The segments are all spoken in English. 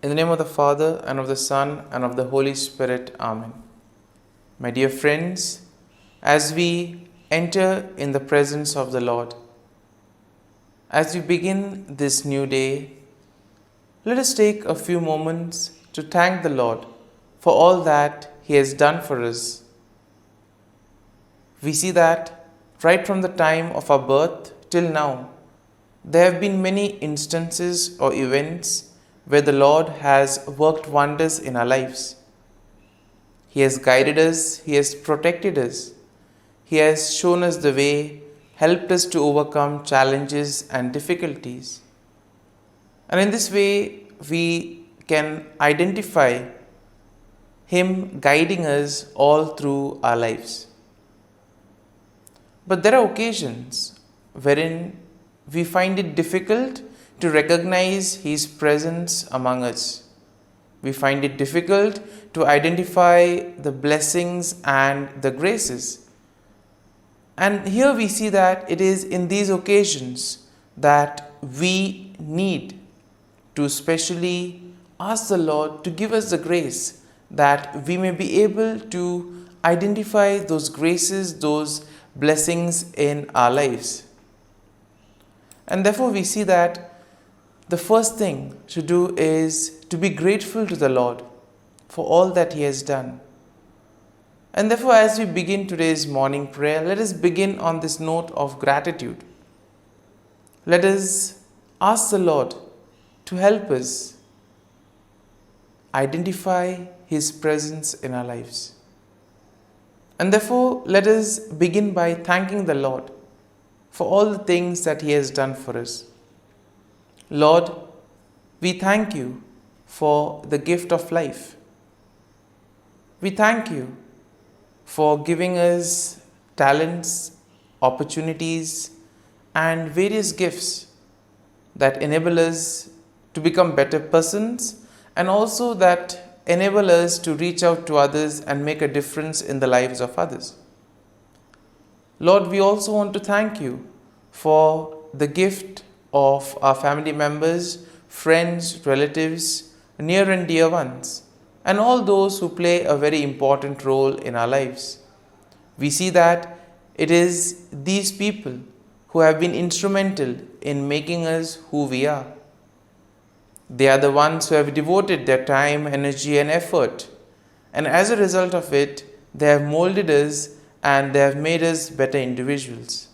In the name of the Father, and of the Son, and of the Holy Spirit. Amen. My dear friends, as we enter in the presence of the Lord, as we begin this new day, let us take a few moments to thank the Lord for all that He has done for us. We see that right from the time of our birth till now, there have been many instances or events where the Lord has worked wonders in our lives. He has guided us, He has protected us, He has shown us the way, helped us to overcome challenges and difficulties. And in this way, we can identify Him guiding us all through our lives. But there are occasions wherein we find it difficult to recognize His presence among us. We find it difficult to identify the blessings and the graces. And here we see that it is in these occasions that we need to specially ask the Lord to give us the grace that we may be able to identify those graces, those blessings in our lives. And therefore we see that the first thing to do is to be grateful to the Lord for all that He has done. And therefore, as we begin today's morning prayer, let us begin on this note of gratitude. Let us ask the Lord to help us identify His presence in our lives. And therefore, let us begin by thanking the Lord for all the things that He has done for us. Lord, we thank You for the gift of life. We thank You for giving us talents, opportunities, and various gifts that enable us to become better persons and also that enable us to reach out to others and make a difference in the lives of others. Lord, we also want to thank You for the gift of our family members, friends, relatives, near and dear ones, and all those who play a very important role in our lives. We see that it is these people who have been instrumental in making us who we are. They are the ones who have devoted their time, energy, and effort, and as a result of it, they have molded us and they have made us better individuals.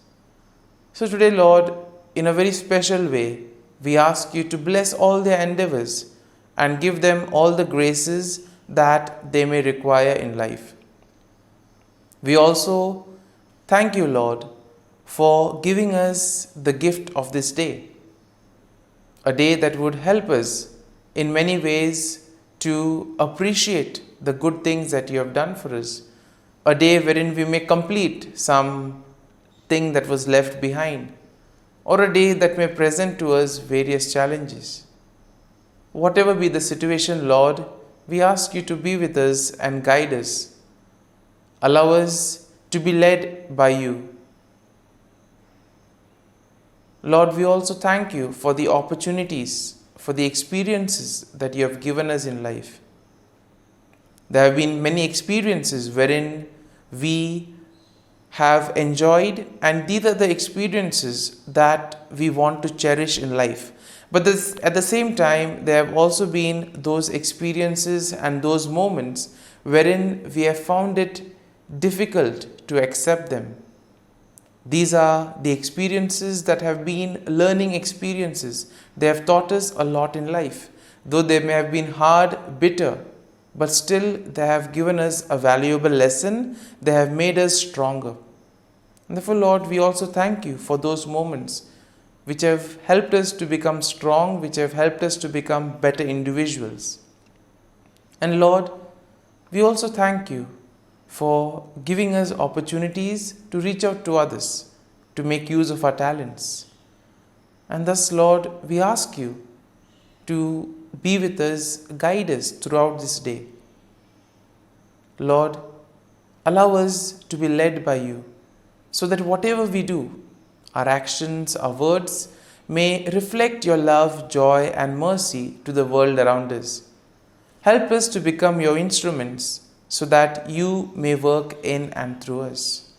So today, Lord, in a very special way, we ask You to bless all their endeavors and give them all the graces that they may require in life. We also thank You, Lord, for giving us the gift of this day, a day that would help us in many ways to appreciate the good things that You have done for us, a day wherein we may complete some thing that was left behind, or a day that may present to us various challenges. Whatever be the situation, Lord, we ask You to be with us and guide us. Allow us to be led by You. Lord, we also thank You for the opportunities, for the experiences that You have given us in life. There have been many experiences wherein we have enjoyed, and these are the experiences that we want to cherish in life. But at the same time, there have also been those experiences and those moments wherein we have found it difficult to accept them. These are the experiences that have been learning experiences. They have taught us a lot in life. Though they may have been hard, bitter, but still they have given us a valuable lesson. They have made us stronger. And therefore, Lord, we also thank You for those moments which have helped us to become strong, which have helped us to become better individuals. And Lord, we also thank You for giving us opportunities to reach out to others, to make use of our talents. And thus, Lord, we ask You to be with us, guide us throughout this day. Lord, allow us to be led by You, so that whatever we do, our actions, our words, may reflect your love, joy, and mercy to the world around us. Help us to become your instruments so that you may work in and through us.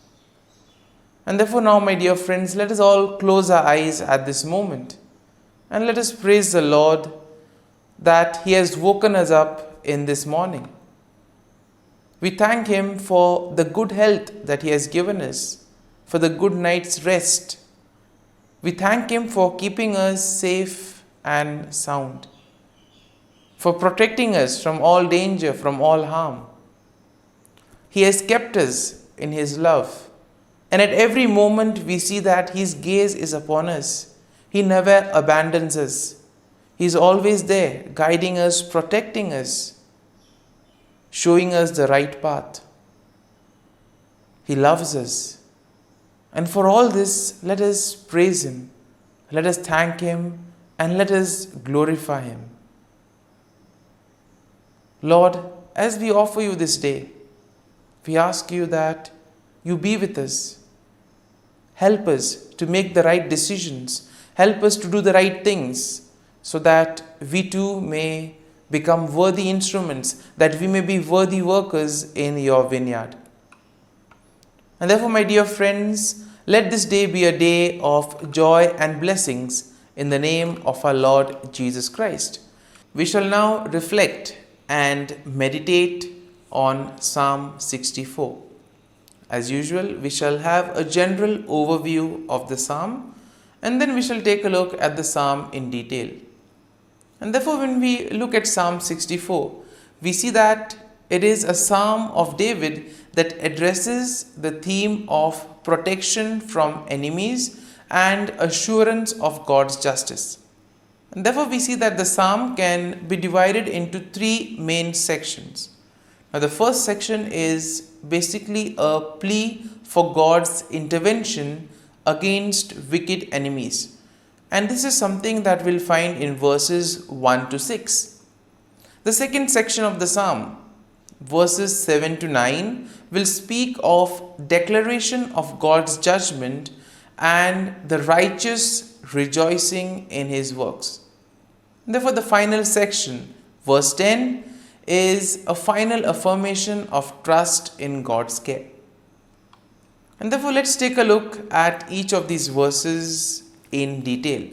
And therefore now, my dear friends, let us all close our eyes at this moment and let us praise the Lord that He has woken us up in this morning. We thank Him for the good health that He has given us, for the good night's rest. We thank Him for keeping us safe and sound, for protecting us from all danger, from all harm. He has kept us in His love, and at every moment we see that His gaze is upon us. He never abandons us. He is always there, guiding us, protecting us, showing us the right path. He loves us. And for all this, let us praise Him, let us thank Him, and let us glorify Him. Lord, as we offer You this day, we ask You that You be with us. Help us to make the right decisions. Help us to do the right things so that we too may become worthy instruments, that we may be worthy workers in Your vineyard. And therefore, my dear friends, let this day be a day of joy and blessings in the name of our Lord Jesus Christ. We shall now reflect and meditate on Psalm 64. As usual, we shall have a general overview of the psalm, and then we shall take a look at the psalm in detail. And therefore, when we look at Psalm 64, we see that it is a psalm of David that addresses the theme of protection from enemies and assurance of God's justice. And therefore, we see that the psalm can be divided into three main sections. Now, the first section is basically a plea for God's intervention against wicked enemies. And this is something that we'll find in verses 1 to 6. The second section of the psalm, verses 7 to 9, will speak of declaration of God's judgment and the righteous rejoicing in His works. Therefore, the final section, verse 10, is a final affirmation of trust in God's care. And therefore, let's take a look at each of these verses in detail.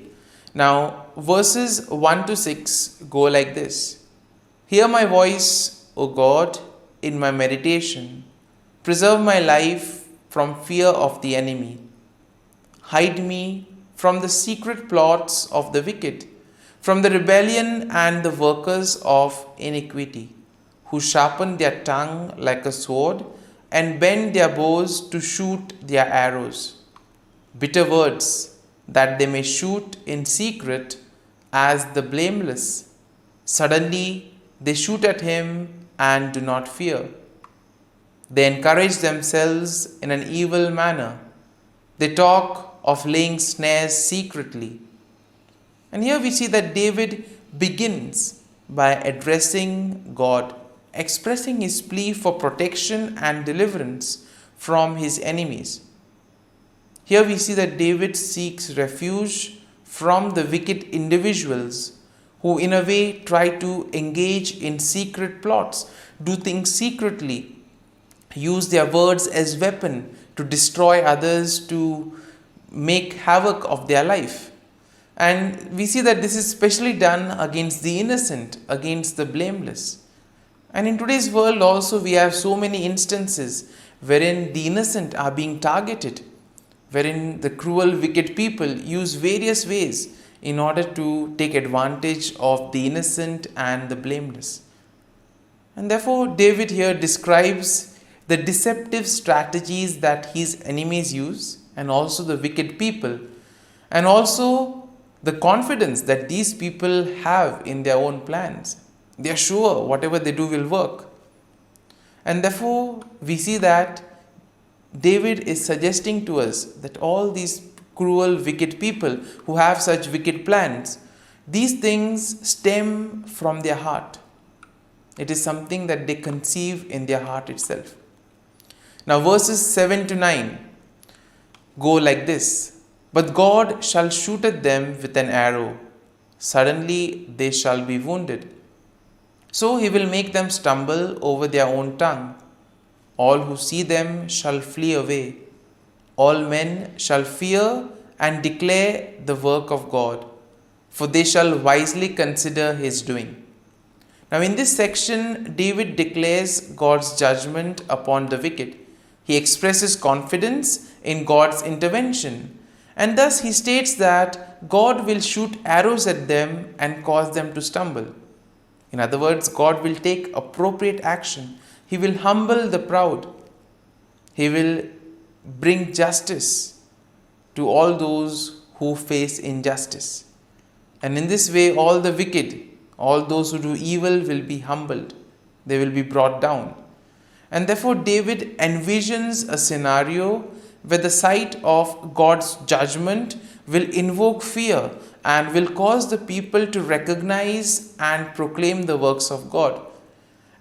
Now, verses 1 to 6 go like this. Hear my voice, O God, in my meditation. Preserve my life from fear of the enemy. Hide me from the secret plots of the wicked, from the rebellion and the workers of iniquity, who sharpen their tongue like a sword and bend their bows to shoot their arrows. Bitter words, that they may shoot in secret as the blameless. Suddenly they shoot at him and do not fear. They encourage themselves in an evil manner. They talk of laying snares secretly. And here we see that David begins by addressing God, expressing his plea for protection and deliverance from his enemies. Here we see that David seeks refuge from the wicked individuals who in a way try to engage in secret plots, do things secretly, use their words as weapon to destroy others, to make havoc of their life. And we see that this is especially done against the innocent, against the blameless. And in today's world also we have so many instances wherein the innocent are being targeted, wherein the cruel, wicked people use various ways in order to take advantage of the innocent and the blameless. And therefore, David here describes the deceptive strategies that his enemies use, and also the wicked people, and also the confidence that these people have in their own plans. They are sure whatever they do will work. And therefore, we see that David is suggesting to us that all these cruel, wicked people who have such wicked plans, these things stem from their heart. It is something that they conceive in their heart itself. Now, verses 7 to 9 go like this. But God shall shoot at them with an arrow. Suddenly they shall be wounded. So he will make them stumble over their own tongue. All who see them shall flee away. All men shall fear and declare the work of God, for they shall wisely consider his doing. Now, in this section, David declares God's judgment upon the wicked. He expresses confidence in God's intervention, and thus he states that God will shoot arrows at them and cause them to stumble. In other words, God will take appropriate action. He will humble the proud. He will bring justice to all those who face injustice. And in this way, all the wicked, all those who do evil will be humbled. They will be brought down. And therefore, David envisions a scenario where the sight of God's judgment will invoke fear and will cause the people to recognize and proclaim the works of God.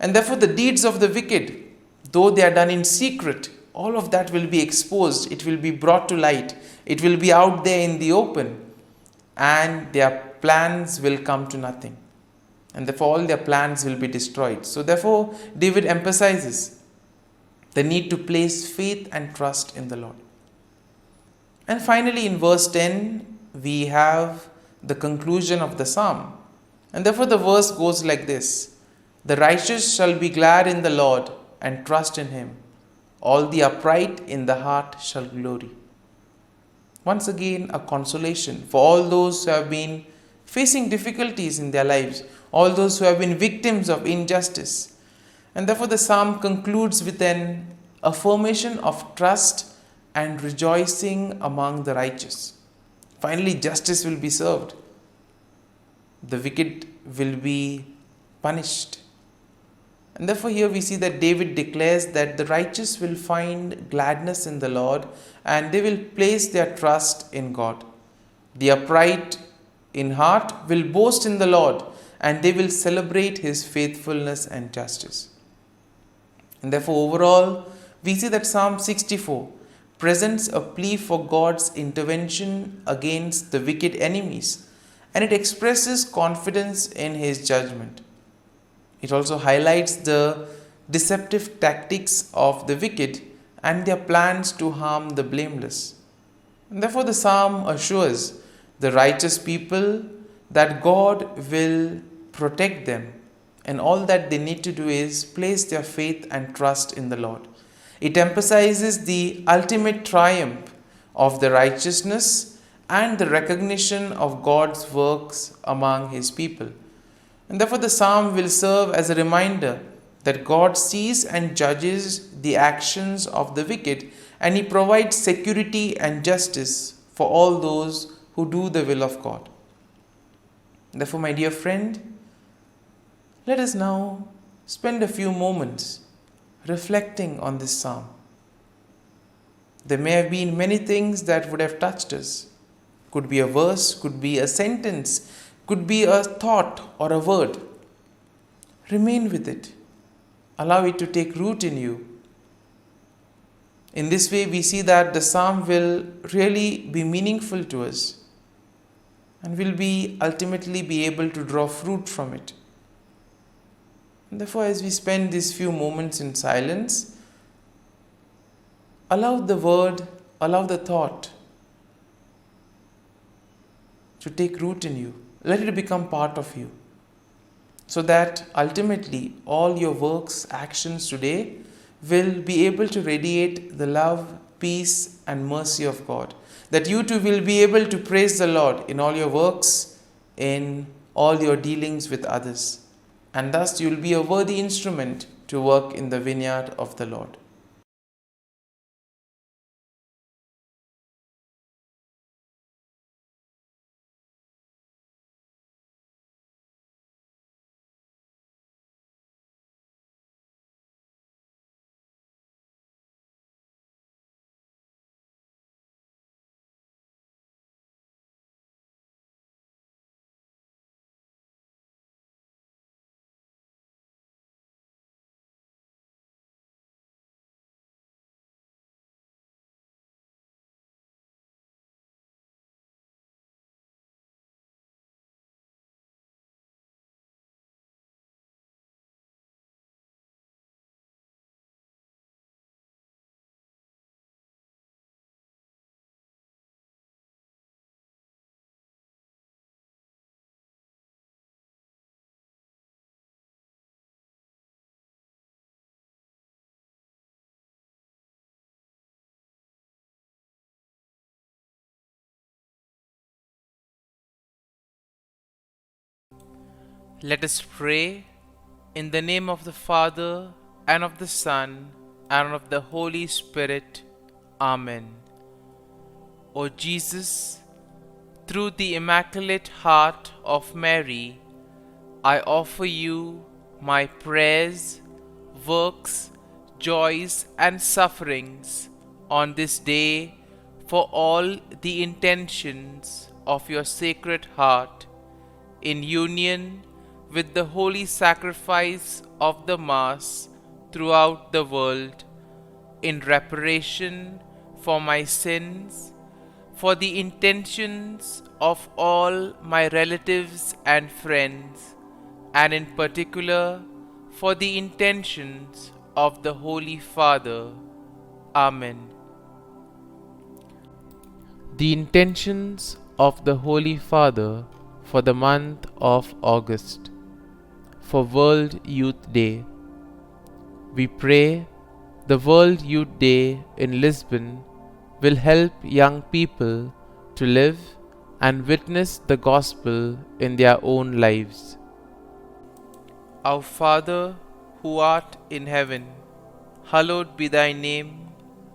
And therefore, the deeds of the wicked, though they are done in secret, all of that will be exposed. It will be brought to light. It will be out there in the open. And their plans will come to nothing. And therefore, all their plans will be destroyed. So therefore, David emphasizes the need to place faith and trust in the Lord. And finally, in verse 10, we have the conclusion of the psalm. And therefore, the verse goes like this: The righteous shall be glad in the Lord and trust in him. All the upright in the heart shall glory. Once again, a consolation for all those who have been facing difficulties in their lives, all those who have been victims of injustice. And therefore, the psalm concludes with an affirmation of trust and rejoicing among the righteous. Finally, justice will be served. The wicked will be punished. And therefore, here we see that David declares that the righteous will find gladness in the Lord and they will place their trust in God. The upright in heart will boast in the Lord and they will celebrate his faithfulness and justice. And therefore, overall, we see that Psalm 64 presents a plea for God's intervention against the wicked enemies, and it expresses confidence in his judgment. It also highlights the deceptive tactics of the wicked and their plans to harm the blameless. And therefore, the psalm assures the righteous people that God will protect them, and all that they need to do is place their faith and trust in the Lord. It emphasizes the ultimate triumph of the righteousness and the recognition of God's works among his people. And therefore, the psalm will serve as a reminder that God sees and judges the actions of the wicked, and he provides security and justice for all those who do the will of God. Therefore, my dear friend, let us now spend a few moments reflecting on this psalm. There may have been many things that would have touched us. Could be a verse, could be a sentence, could be a thought or a word. Remain with it. Allow it to take root in you. In this way, we see that the psalm will really be meaningful to us and will be ultimately be able to draw fruit from it. And therefore, as we spend these few moments in silence, allow the word, allow the thought to take root in you. Let it become part of you, so that ultimately all your works, actions today will be able to radiate the love, peace and mercy of God. That you too will be able to praise the Lord in all your works, in all your dealings with others. And thus you will be a worthy instrument to work in the vineyard of the Lord. Let us pray in the name of the Father, and of the Son, and of the Holy Spirit. Amen. O Jesus, through the Immaculate Heart of Mary, I offer you my prayers, works, joys, and sufferings on this day for all the intentions of your Sacred Heart, in union with the holy sacrifice of the Mass throughout the world, in reparation for my sins, for the intentions of all my relatives and friends, and in particular for the intentions of the Holy Father. Amen. The intentions of the Holy Father for the month of August, for World Youth Day. We pray the World Youth Day in Lisbon will help young people to live and witness the gospel in their own lives. Our Father, who art in heaven, hallowed be thy name.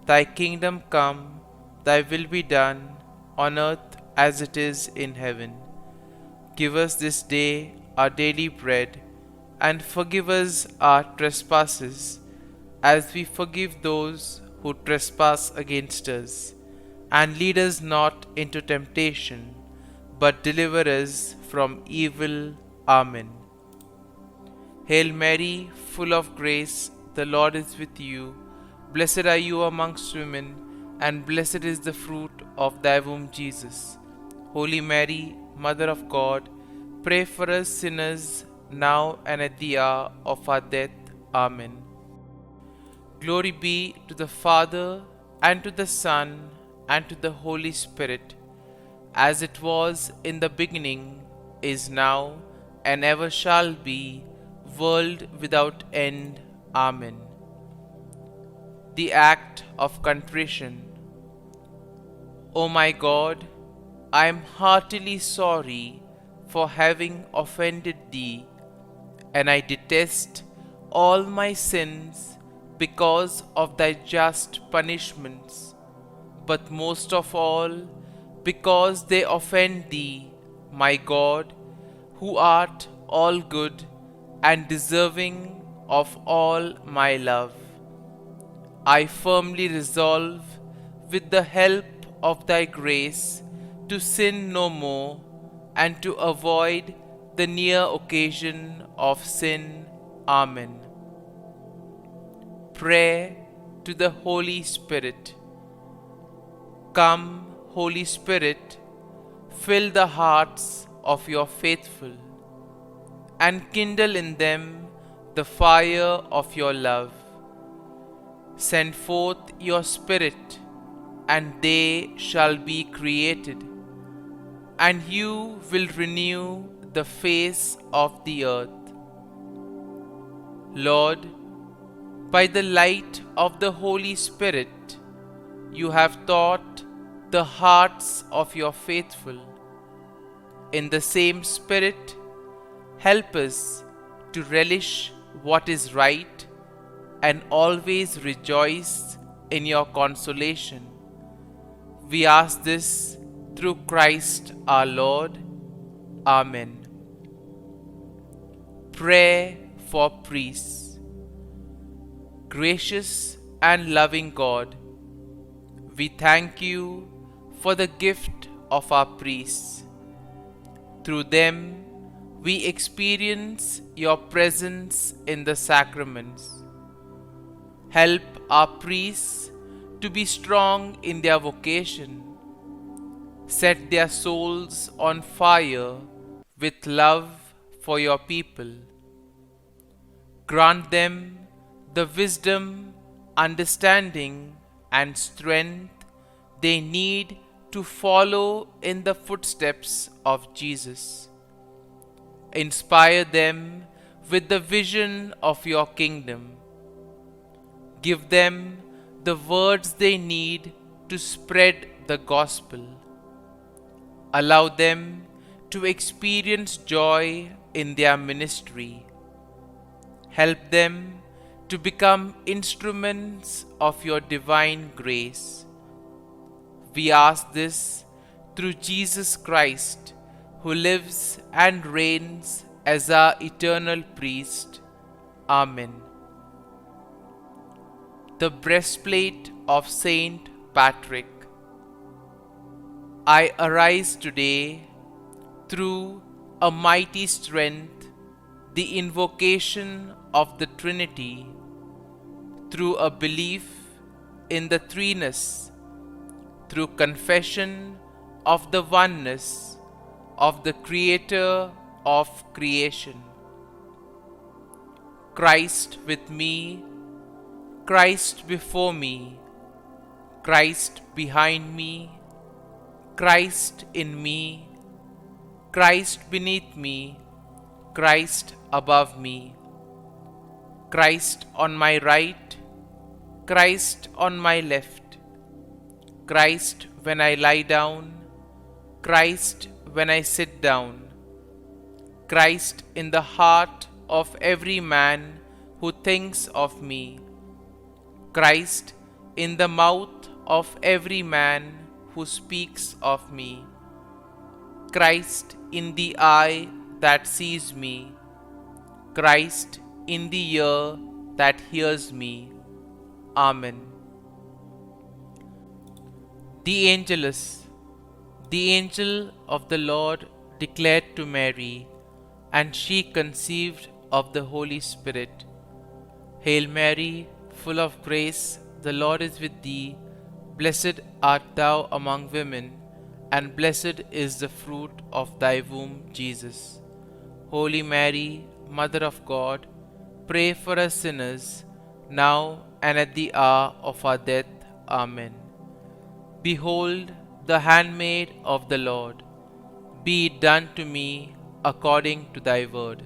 Thy kingdom come, thy will be done, on earth as it is in heaven. Give us this day our daily bread, and forgive us our trespasses, as we forgive those who trespass against us. And lead us not into temptation, but deliver us from evil. Amen. Hail Mary, full of grace, the Lord is with you. Blessed are you amongst women, and blessed is the fruit of thy womb, Jesus. Holy Mary, Mother of God, pray for us sinners, now and at the hour of our death. Amen. Glory be to the Father, and to the Son, and to the Holy Spirit, as it was in the beginning, is now, and ever shall be, world without end. Amen. The Act of Contrition. O my God, I am heartily sorry for having offended thee, and I detest all my sins because of thy just punishments, but most of all because they offend thee, my God, who art all good and deserving of all my love. I firmly resolve, with the help of thy grace, to sin no more, and to avoid the near occasion of sin. Amen. Prayer to the Holy Spirit. Come, Holy Spirit, fill the hearts of your faithful, and kindle in them the fire of your love. Send forth your Spirit, and they shall be created, and you will renew the face of the earth. Lord, by the light of the Holy Spirit, you have taught the hearts of your faithful. In the same Spirit, help us to relish what is right and always rejoice in your consolation. We ask this through Christ our Lord. Amen. Prayer for priests. Gracious and loving God, we thank you for the gift of our priests. Through them, we experience your presence in the sacraments. Help our priests to be strong in their vocation. Set their souls on fire with love for your people. Grant them the wisdom, understanding, and strength they need to follow in the footsteps of Jesus. Inspire them with the vision of your kingdom. Give them the words they need to spread the gospel. Allow them to experience joy in their ministry. Help them to become instruments of your divine grace. We ask this through Jesus Christ, who lives and reigns as our eternal priest. Amen. The breastplate of Saint Patrick. I arise today through a mighty strength, the invocation of the Trinity, through a belief in the threeness, through confession of the oneness of the Creator of creation. Christ with me, Christ before me, Christ behind me, Christ in me, Christ beneath me, Christ above me, Christ on my right, Christ on my left, Christ when I lie down, Christ when I sit down, Christ in the heart of every man who thinks of me, Christ in the mouth of every man who speaks of me, Christ in the eye that sees me, Christ in the ear that hears me. Amen. The Angelus. The angel of the Lord declared to Mary, and she conceived of the Holy Spirit. Hail Mary, full of grace, the Lord is with thee. Blessed art thou among women, and blessed is the fruit of thy womb, Jesus. Holy Mary, Mother of God, pray for us sinners, now and at the hour of our death. Amen. Behold, the handmaid of the Lord. Be it done to me according to thy word.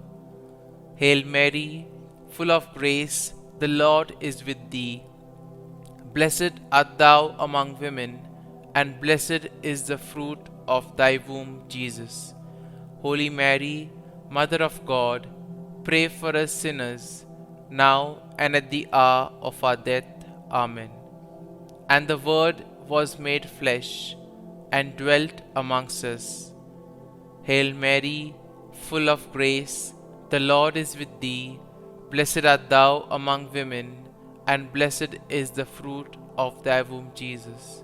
Hail Mary, full of grace, the Lord is with thee. Blessed art thou among women, and blessed is the fruit of thy womb, Jesus. Holy Mary, Mother of God, pray for us sinners, now and at the hour of our death. Amen. And the Word was made flesh, and dwelt amongst us. Hail Mary, full of grace, the Lord is with thee. Blessed art thou among women, and blessed is the fruit of thy womb, Jesus.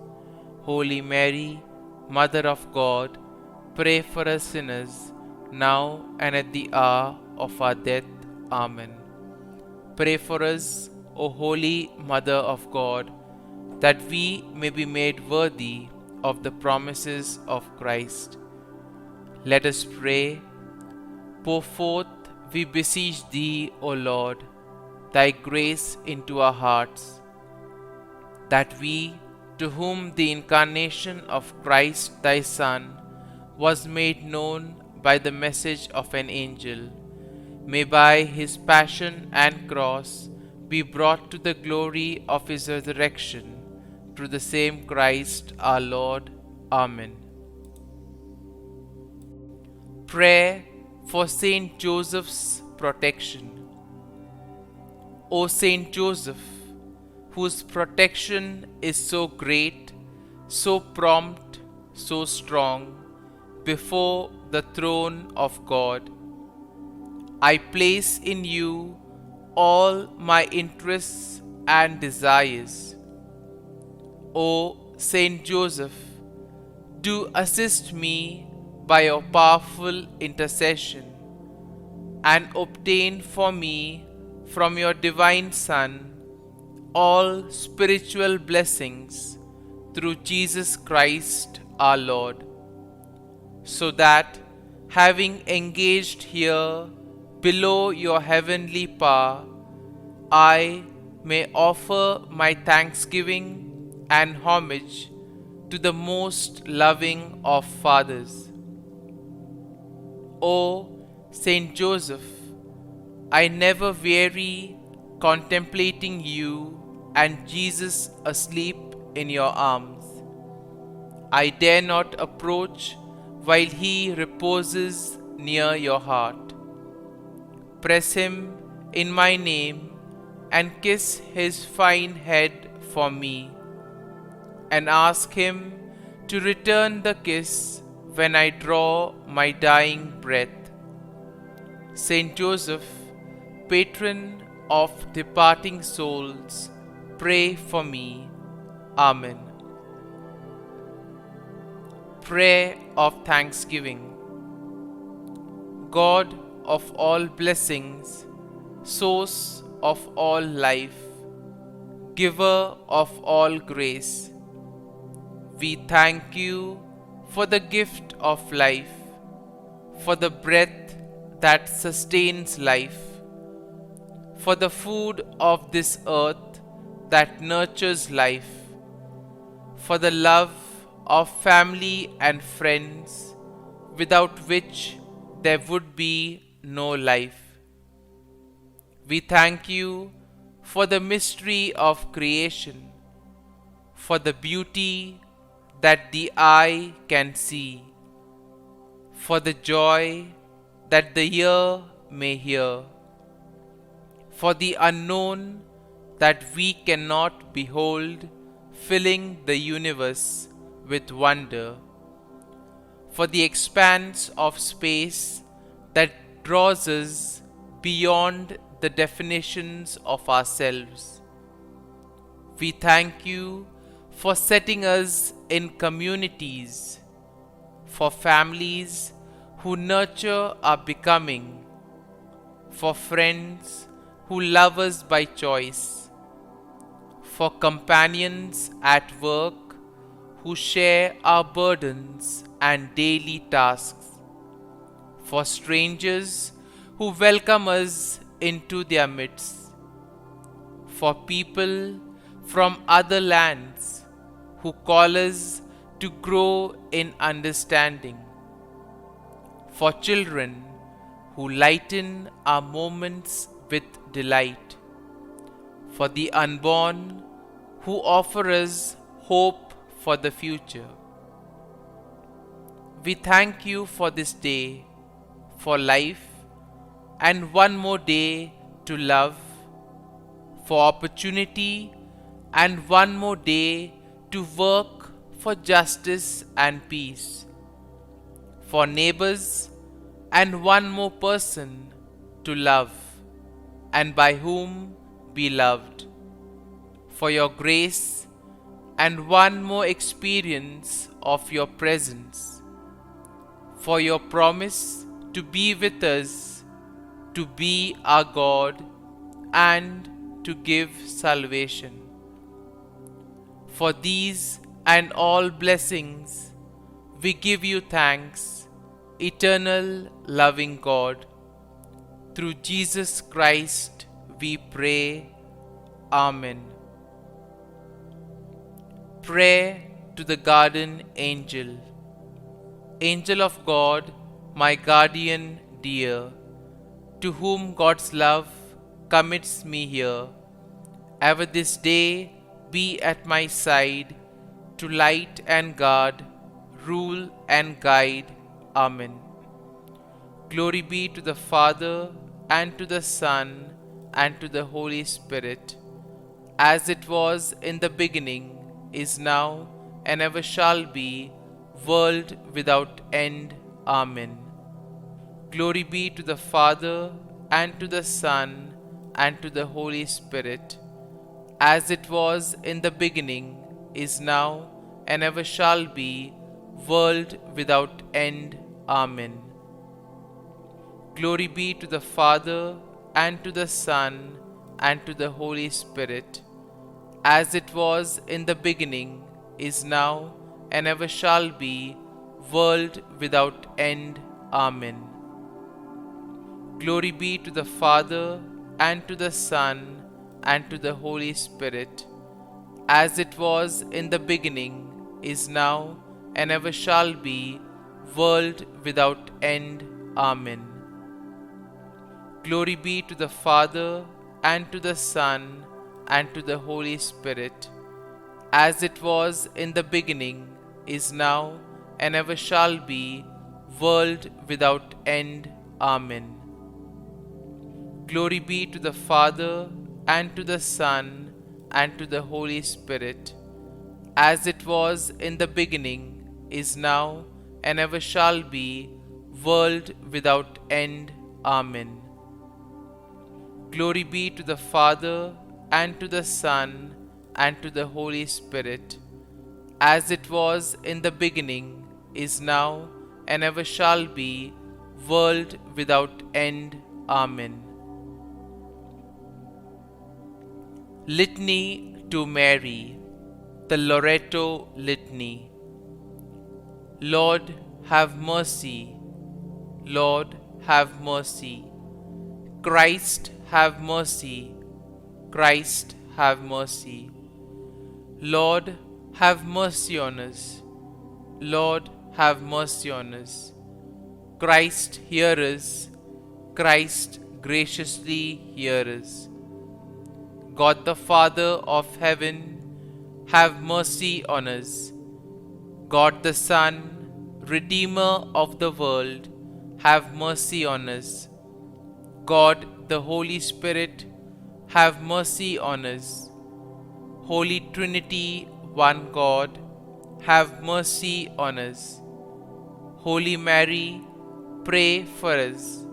Holy Mary, Mother of God, pray for us sinners, now and at the hour of our death. Amen. Pray for us, O Holy Mother of God, that we may be made worthy of the promises of Christ. Let us pray. Pour forth, we beseech thee, O Lord, thy grace into our hearts, that we, to whom the incarnation of Christ thy Son was made known by the message of an angel, may by his passion and cross be brought to the glory of his resurrection, through the same Christ our Lord. Amen. Prayer for Saint Joseph's protection. O Saint Joseph, whose protection is so great, so prompt, so strong, before the throne of God, I place in you all my interests and desires. O Saint Joseph, do assist me by your powerful intercession, and obtain for me from your divine Son all spiritual blessings through Jesus Christ our Lord, so that, having engaged here below your heavenly power, I may offer my thanksgiving and homage to the most loving of fathers. O Saint Joseph, I never weary contemplating you and Jesus asleep in your arms. I dare not approach while he reposes near your heart. Press him in my name and kiss his fine head for me, and ask him to return the kiss when I draw my dying breath. Saint Joseph, patron of departing souls, pray for me. Amen. Prayer of Thanksgiving. God of all blessings, source of all life, giver of all grace, we thank you for the gift of life, for the breath that sustains life, for the food of this earth that nurtures life, for the love of family and friends, without which there would be no life. We thank you for the mystery of creation, for the beauty that the eye can see, for the joy that the ear may hear, for the unknown that we cannot behold, filling the universe with wonder, for the expanse of space that draws us beyond the definitions of ourselves. We thank you for setting us in communities, for families who nurture our becoming, for friends who love us by choice, for companions at work who share our burdens and daily tasks, for strangers who welcome us into their midst, for people from other lands who call us to grow in understanding, for children who lighten our moments with delight, for the unborn who offer us hope for the future. We thank you for this day, for life, and one more day to love, for opportunity, and one more day to work for justice and peace, for neighbors, and one more person to love, and by whom be loved, for your grace, and one more experience of your presence, for your promise to be with us, to be our God, and to give salvation. For these and all blessings, we give you thanks, eternal loving God. Through Jesus Christ we pray. Amen. Prayer to the Guardian Angel. Angel of God, my guardian dear, to whom God's love commits me here, ever this day be at my side, to light and guard, rule and guide. Amen. Glory be to the Father, and to the Son, and to the Holy Spirit, as it was in the beginning, is now, and ever shall be, world without end. Amen. Glory be to the Father, and to the Son, and to the Holy Spirit, as it was in the beginning, is now, and ever shall be, world without end. Amen. Glory be to the Father, and to the Son, and to the Holy Spirit, as it was in the beginning, is now, and ever shall be, world without end. Amen. Glory be to the Father, and to the Son, and to the Holy Spirit, as it was in the beginning, is now, and ever shall be, world without end. Amen. Glory be to the Father, and to the Son, and to the Holy Spirit, as it was in the beginning, is now, and ever shall be, world without end. Amen. Glory be to the Father, and to the Son, and to the Holy Spirit, as it was in the beginning, is now, and ever shall be, world without end. Amen. Glory be to the Father, and to the Son, and to the Holy Spirit, as it was in the beginning, is now, and ever shall be, world without end. Amen. Litany to Mary, the LORETO Litany. Lord, have mercy. Lord, have mercy. Christ, have mercy. Christ, have mercy. Lord, have mercy on us. Lord, have mercy on us. Christ, hear us. Christ, graciously hear us. God the Father of heaven, have mercy on us. God the Son, Redeemer of the world, have mercy on us. God the Holy Spirit, have mercy on us. Holy Trinity, one God, have mercy on us. Holy Mary, pray for us.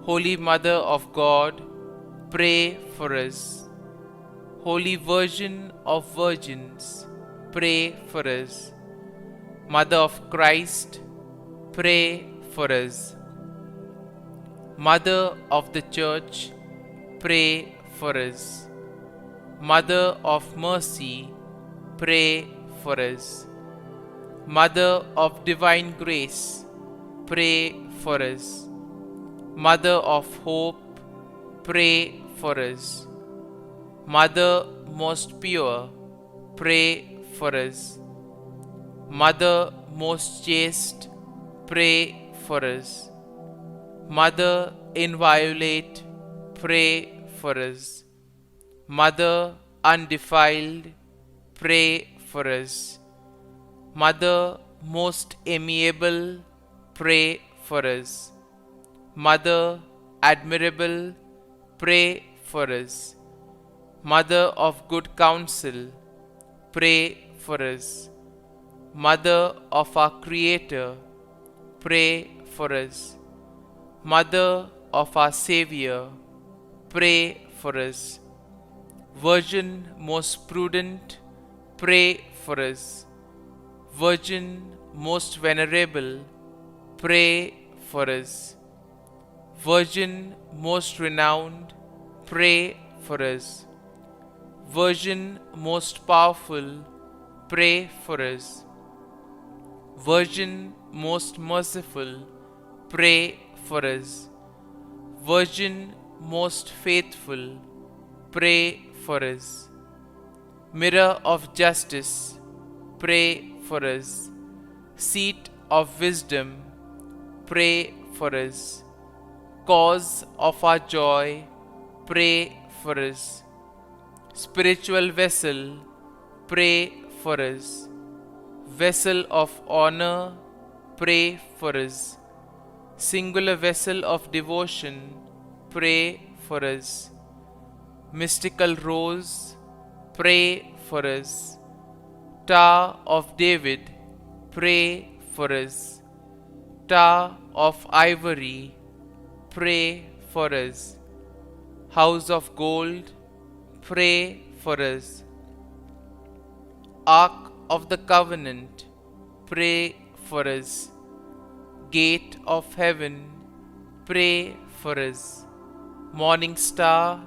Holy Mother of God, pray for us. Holy Virgin of Virgins, pray for us. Mother of Christ, pray for us. Mother of the Church, pray for us. Mother of Mercy, pray for us. Mother of Divine Grace, pray for us. Mother of Hope, pray for us. Mother most pure, pray for us. Mother most chaste, pray for us. Mother inviolate, pray for us. Mother undefiled, pray for us. Mother most amiable, pray for us. Mother admirable, pray for us. Mother of good counsel, pray for us. Mother of our Creator, pray for us. Mother of our Savior, pray for us. Virgin most prudent, pray for us. Virgin most venerable, pray for us. Virgin most renowned, pray for us. Virgin most powerful, pray for us. Virgin most merciful, pray for us. Virgin most faithful, pray for us. Mirror of justice, pray for us. Seat of wisdom, pray for us. Cause of our joy, pray for us. Spiritual vessel, pray for us. Vessel of honor, pray for us. Singular vessel of devotion, pray for us. Mystical rose, pray for us. Tower of David, pray for us. Tower of ivory, pray for us. House of gold, pray for us. Ark of the Covenant, pray for us. Gate of heaven, pray for us. Morning star,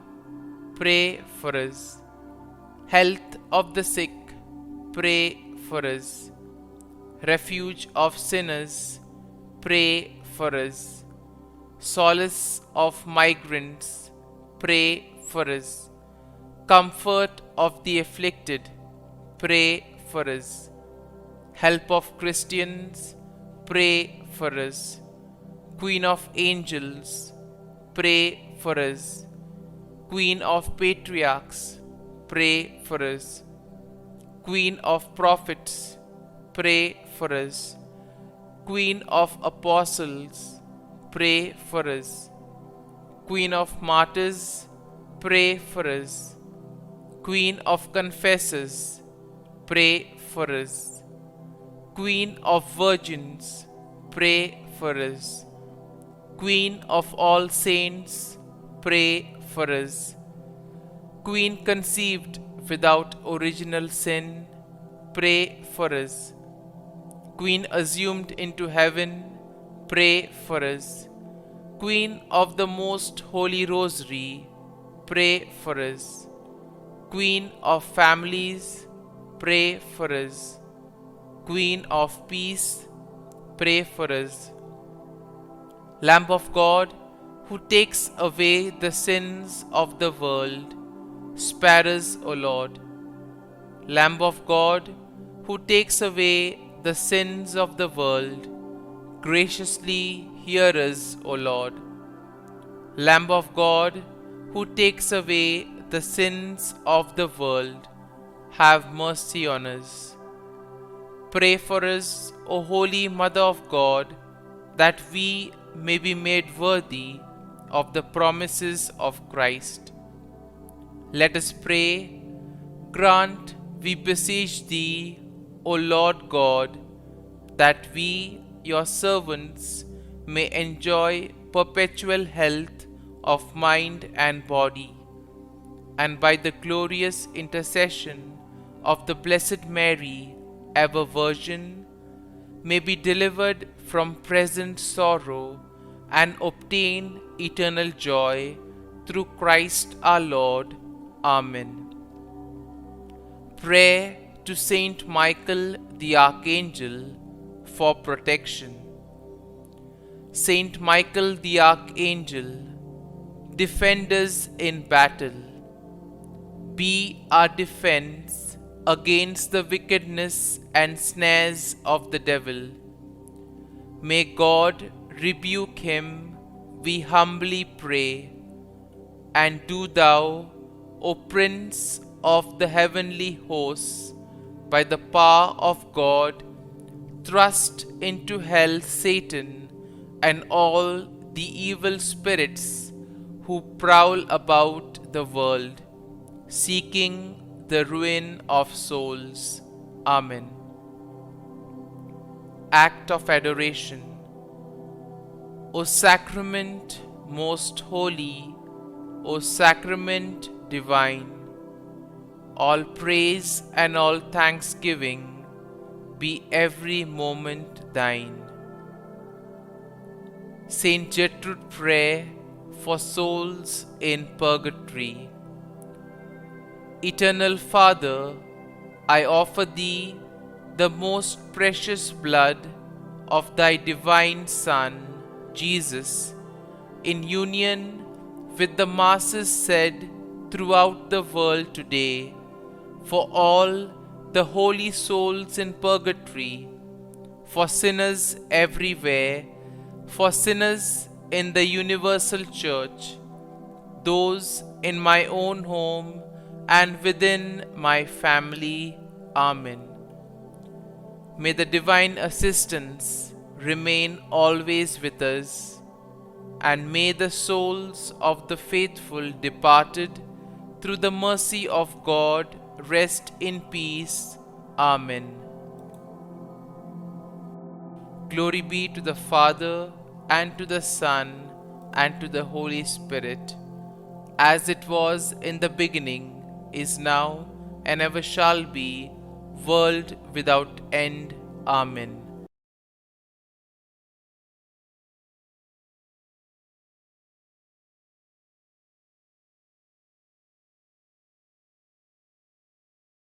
pray for us. Health of the sick, pray for us. Refuge of sinners, pray for us. Solace of migrants, pray for us. Comfort of the afflicted, pray for us. Help of Christians, pray for us. Queen of angels, pray for us. Queen of patriarchs, pray for us. Queen of prophets, pray for us. Queen of Apostles, pray for us. Queen of Martyrs, pray for us. Queen of Confessors, pray for us. Queen of Virgins, pray for us. Queen of all saints, pray for us. Queen conceived without original sin, pray for us. Queen assumed into heaven, pray for us. Queen of the Most Holy Rosary, pray for us. Queen of families, pray for us. Queen of peace, pray for us. Lamb of God, who takes away the sins of the world, spare us, O Lord. Lamb of God, who takes away the sins of the world, graciously hear us, O Lord. Lamb of God, who takes away the sins of the world, have mercy on us. Pray for us, O Holy Mother of God, that we may be made worthy of the promises of Christ. Let us pray. Grant, we beseech Thee, O Lord God, that we, Your servants, may enjoy perpetual health of mind and body, and by the glorious intercession of the Blessed Mary, ever Virgin, may be delivered from present sorrow and obtain eternal joy through Christ our Lord. Amen. Prayer to Saint Michael the Archangel for protection. Saint Michael the Archangel, defend us in battle. Be our defense against the wickedness and snares of the devil. May God rebuke him, we humbly pray. And do Thou, O Prince of the heavenly hosts, by the power of God, thrust into hell Satan and all the evil spirits who prowl about the world, seeking the ruin of souls. Amen. Act of Adoration. O Sacrament most holy, O Sacrament divine, all praise and all thanksgiving be every moment Thine. Saint Gertrude prayer for souls in purgatory. Eternal Father, I offer Thee the most precious blood of Thy divine Son, Jesus, in union with the masses said throughout the world today, for all the holy souls in purgatory, for sinners everywhere, for sinners in the universal church, those in my own home and within my family. Amen. May the divine assistance remain always with us, and may the souls of the faithful departed through the mercy of God rest in peace. Amen. Glory be to the Father, and to the Son, and to the Holy Spirit, as it was in the beginning, is now, and ever shall be, world without end. Amen.